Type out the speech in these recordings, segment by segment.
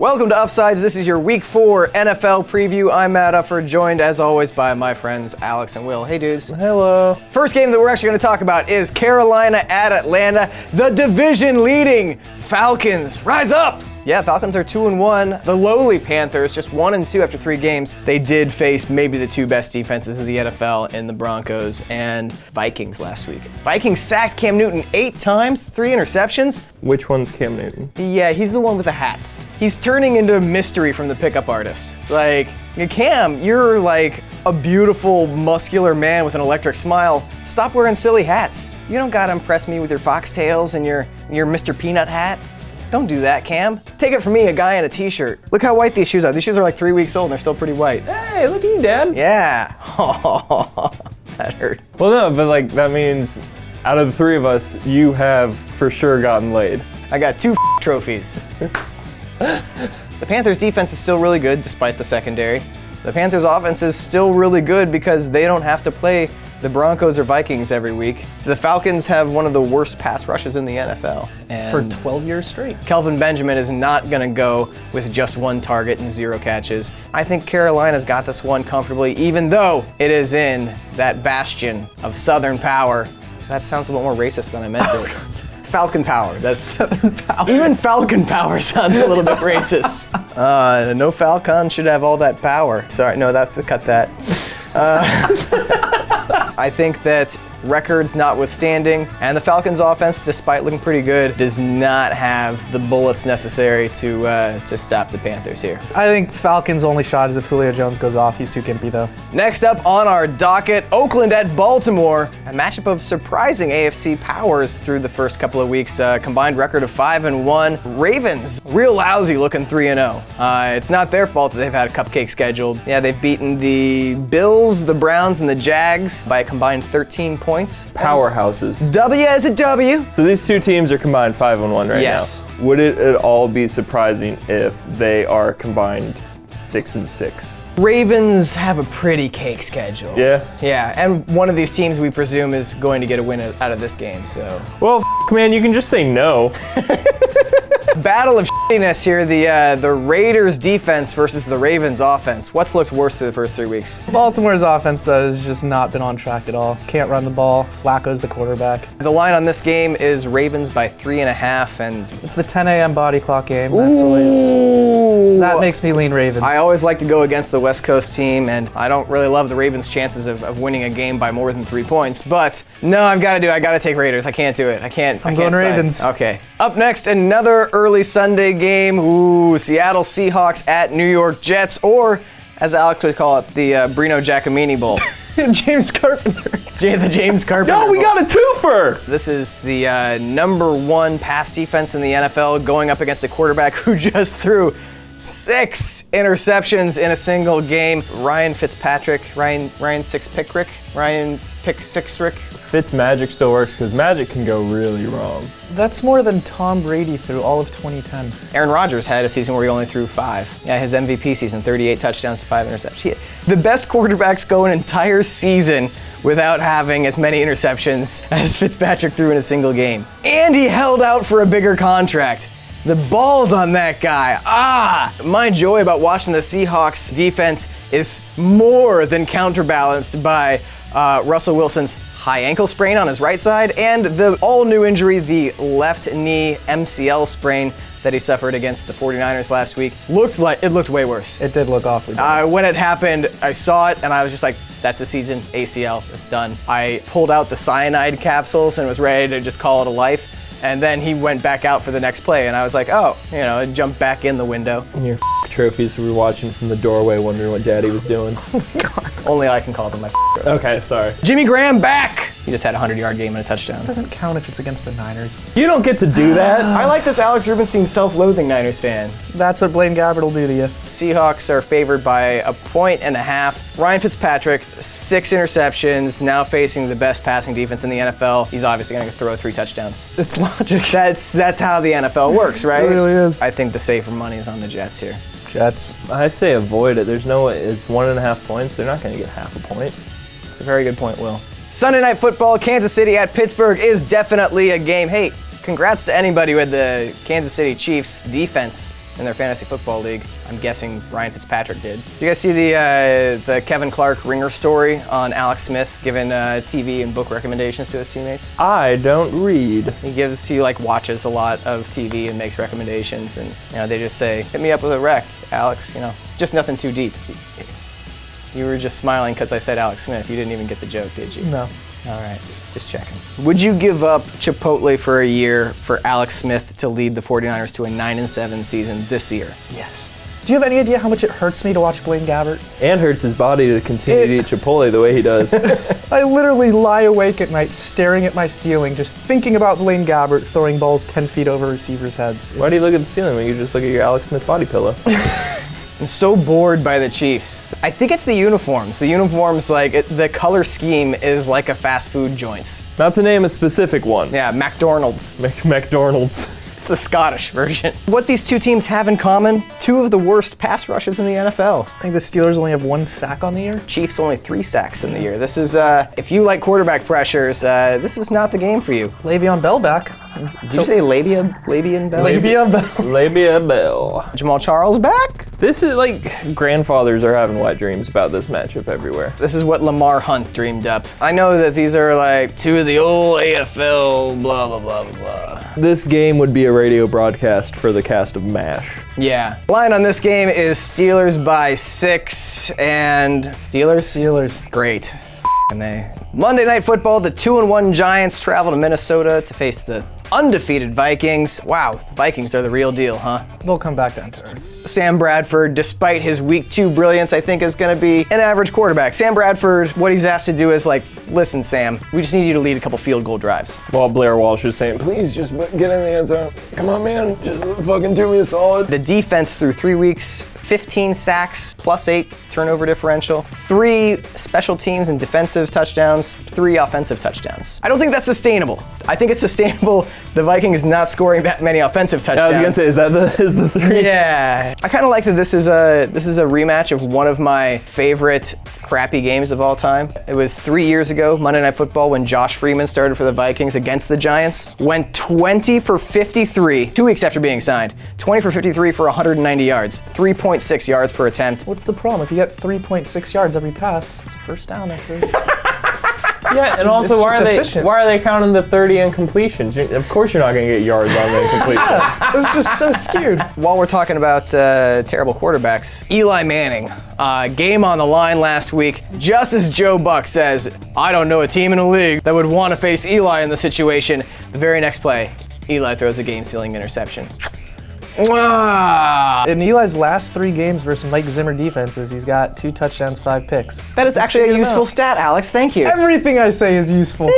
Welcome to Uffsides. This is your Week 4 NFL preview. I'm Matt Uffer, joined as always by my friends Alex and Will. Hey, dudes. Hello. First game that we're actually going to talk about is Carolina at Atlanta. The division-leading Falcons. Rise up! Yeah, Falcons are 2-1. The lowly Panthers, just 1-2 after 3 games. They did face maybe the 2 best defenses in the NFL in the Broncos and Vikings last week. Vikings sacked Cam Newton 8 times, 3 interceptions. Which one's Cam Newton? Yeah, he's the one with the hats. He's turning into a mystery from the pickup artist. Like, Cam, you're like a beautiful, muscular man with an electric smile. Stop wearing silly hats. You don't gotta impress me with your foxtails and your Mr. Peanut hat. Don't do that, Cam. Take it from me, a guy in a t-shirt. Look how white these shoes are. These shoes are like 3 weeks old and they're still pretty white. Hey, look at you, Dad. Yeah. That hurt. Well, no, but like that means out of the 3 of us, you have for sure gotten laid. I got 2 trophies. The Panthers defense is still really good despite the secondary. The Panthers offense is still really good because they don't have to play the Broncos or Vikings every week. The Falcons have one of the worst pass rushes in the NFL. For 12 years straight. Kelvin Benjamin is not gonna go with just 1 target and 0 catches. I think Carolina's got this one comfortably, even though it is in that bastion of Southern power. That sounds a little more racist than I meant it. Falcon power. That's Southern power. Even Falcon power sounds a little bit racist. No Falcon should have all that power. Sorry, no, that's the cut that. I think that records notwithstanding, and the Falcons offense, despite looking pretty good, does not have the bullets necessary to stop the Panthers here. I think Falcons' only shot is if Julio Jones goes off. He's too gimpy, though. Next up on our docket, Oakland at Baltimore. A matchup of surprising AFC powers through the first couple of weeks. Combined record of 5-1. Ravens, real lousy looking 3-0. It's not their fault that they've had a cupcake scheduled. Yeah, they've beaten the Bills, the Browns, and the Jags by a combined 13 points. Powerhouses. W as a W. So these 2 teams are combined 5-1 right Yes. now. Would it at all be surprising if they are combined 6-6? Ravens have a pretty cake schedule. Yeah? Yeah, and one of these teams we presume is going to get a win out of this game, so. Well, man, you can just say no. Battle of shittiness here, the Raiders defense versus the Ravens offense. What's looked worse through the first 3 weeks? Baltimore's offense, though, has just not been on track at all. Can't run the ball. Flacco's the quarterback. The line on this game is Ravens by 3.5, and It's the 10 a.m. body clock game. That makes me lean Ravens. I always like to go against the West Coast team, and I don't really love the Ravens' chances of winning a game by more than 3 points, but no, I gotta take Raiders. I can't do it. I'm going Ravens. Okay. Up next, another early Sunday game. Ooh, Seattle Seahawks at New York Jets, or as Alex would call it, the Brino Giacomini Bowl. James Carpenter. The James Carpenter No, we Bowl. got a twofer! This is the number 1 pass defense in the NFL going up against a quarterback who just threw 6 interceptions in a single game. Ryan Fitzpatrick, Ryan Six-Pickrick, Ryan Pick-Six-Rick. Fitzmagic still works because magic can go really wrong. That's more than Tom Brady through all of 2010. Aaron Rodgers had a season where he only threw 5. Yeah, his MVP season, 38 touchdowns to 5 interceptions. The best quarterbacks go an entire season without having as many interceptions as Fitzpatrick threw in a single game. And he held out for a bigger contract. The balls on that guy. My joy about watching the Seahawks defense is more than counterbalanced by Russell Wilson's high ankle sprain on his right side and the all-new injury, the left knee MCL sprain that he suffered against the 49ers last week. It looked way worse. It did look awfully bad. When it happened, I saw it and I was just like, that's a season, ACL, it's done. I pulled out the cyanide capsules and was ready to just call it a life. And then he went back out for the next play, and I was like, I jumped back in the window. And your trophies we were watching from the doorway wondering what Daddy was doing. Only I can call them my trophies. Okay, sorry. Jimmy Graham back! He just had a 100-yard game and a touchdown. It doesn't count if it's against the Niners. You don't get to do that. I like this Alex Rubenstein self-loathing Niners fan. That's what Blaine Gabbert will do to you. Seahawks are favored by 1.5 points. Ryan Fitzpatrick, 6 interceptions, now facing the best passing defense in the NFL. He's obviously going to throw 3 touchdowns. It's logic. That's how the NFL works, right? It really is. I think the safer money is on the Jets here. Jets. I say avoid it. There's no way. It's 1.5 points. They're not going to get half a point. It's a very good point, Will. Sunday Night Football, Kansas City at Pittsburgh is definitely a game. Hey, congrats to anybody with the Kansas City Chiefs defense in their fantasy football league. I'm guessing Ryan Fitzpatrick did. You guys see the Kevin Clark ringer story on Alex Smith giving TV and book recommendations to his teammates? I don't read. He like watches a lot of TV and makes recommendations, and they just say, hit me up with a rec, Alex. Just nothing too deep. You were just smiling because I said Alex Smith. You didn't even get the joke, did you? No. All right, just checking. Would you give up Chipotle for a year for Alex Smith to lead the 49ers to a 9-7 season this year? Yes. Do you have any idea how much it hurts me to watch Blaine Gabbert? And hurts his body to continue to eat Chipotle the way he does. I literally lie awake at night staring at my ceiling, just thinking about Blaine Gabbert throwing balls 10 feet over receivers' heads. Why do you look at the ceiling when you just look at your Alex Smith body pillow? I'm so bored by the Chiefs. I think it's the uniforms. The uniforms, the color scheme is like a fast food joint's. Not to name a specific one. Yeah, McDonald's. McDonald's. It's the Scottish version. What these two teams have in common, two of the worst pass rushes in the NFL. I think the Steelers only have 1 sack on the year. Chiefs only 3 sacks in the year. This is, if you like quarterback pressures, this is not the game for you. Le'Veon Bell back. Did you say Labian Bell? Le'Veon Bell. Labia Bell. Jamal Charles back? This is like grandfathers are having wet dreams about this matchup everywhere. This is what Lamar Hunt dreamed up. I know that these are like two of the old AFL blah, blah, blah, blah, blah. This game would be a radio broadcast for the cast of MASH. Yeah. Line on this game is Steelers by 6 and Steelers? Great. And Monday Night Football, the 2-1 Giants travel to Minnesota to face the undefeated Vikings. Wow, the Vikings are the real deal, huh? They'll come back down to earth. Sam Bradford, despite his week 2 brilliance, I think is going to be an average quarterback. Sam Bradford, what he's asked to do is listen, Sam, we just need you to lead a couple field goal drives. While Blair Walsh is saying, please just get in the end zone. Come on, man, just fucking do me a solid. The defense through 3 weeks, 15 sacks, +8 turnover differential, 3 special teams and defensive touchdowns, 3 offensive touchdowns. I don't think that's sustainable. I think it's sustainable the Vikings not scoring that many offensive touchdowns. Yeah, I was gonna say, is the 3? Yeah. I kind of like that this is a rematch of one of my favorite crappy games of all time. It was 3 years ago, Monday Night Football, when Josh Freeman started for the Vikings against the Giants. Went 20 for 53, 2 weeks after being signed. 20 for 53 for 190 yards, 3.6 yards per attempt. What's the problem? If you get 3.6 yards every pass, it's a first down after. Yeah, and also why are they counting the 30 incompletions? Of course you're not going to get yards on the incompletion. Yeah, it's just so skewed. While we're talking about terrible quarterbacks, Eli Manning, game on the line last week. Just as Joe Buck says, I don't know a team in the league that would want to face Eli in the situation. The very next play, Eli throws a game-sealing interception. In Eli's last 3 games versus Mike Zimmer defenses, he's got 2 touchdowns, 5 picks. That is actually a useful stat, Alex. Thank you. Everything I say is useful.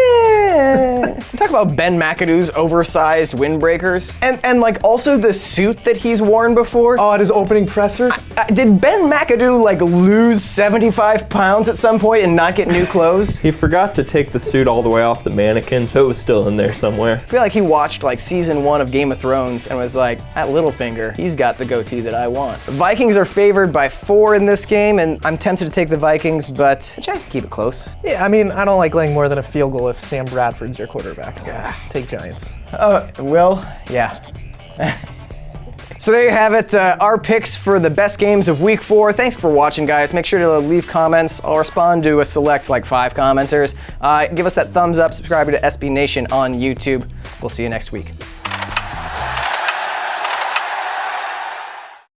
Talk about Ben McAdoo's oversized windbreakers. And also the suit that he's worn before. Oh, at his opening presser? Did Ben McAdoo lose 75 pounds at some point and not get new clothes? He forgot to take the suit all the way off the mannequin, so it was still in there somewhere. I feel like he watched season 1 of Game of Thrones and was like, that Littlefinger, he's got the goatee that I want. The Vikings are favored by 4 in this game, and I'm tempted to take the Vikings, but the Giants keep it close. Yeah, I mean, I don't like laying more than a field goal if Sam Bradford's your quarterback, so take Giants. Yeah. So there you have it, our picks for the best games of week 4. Thanks for watching, guys. Make sure to leave comments. I'll respond to a select 5 commenters. Give us that thumbs up, subscribe to SB Nation on YouTube. We'll see you next week.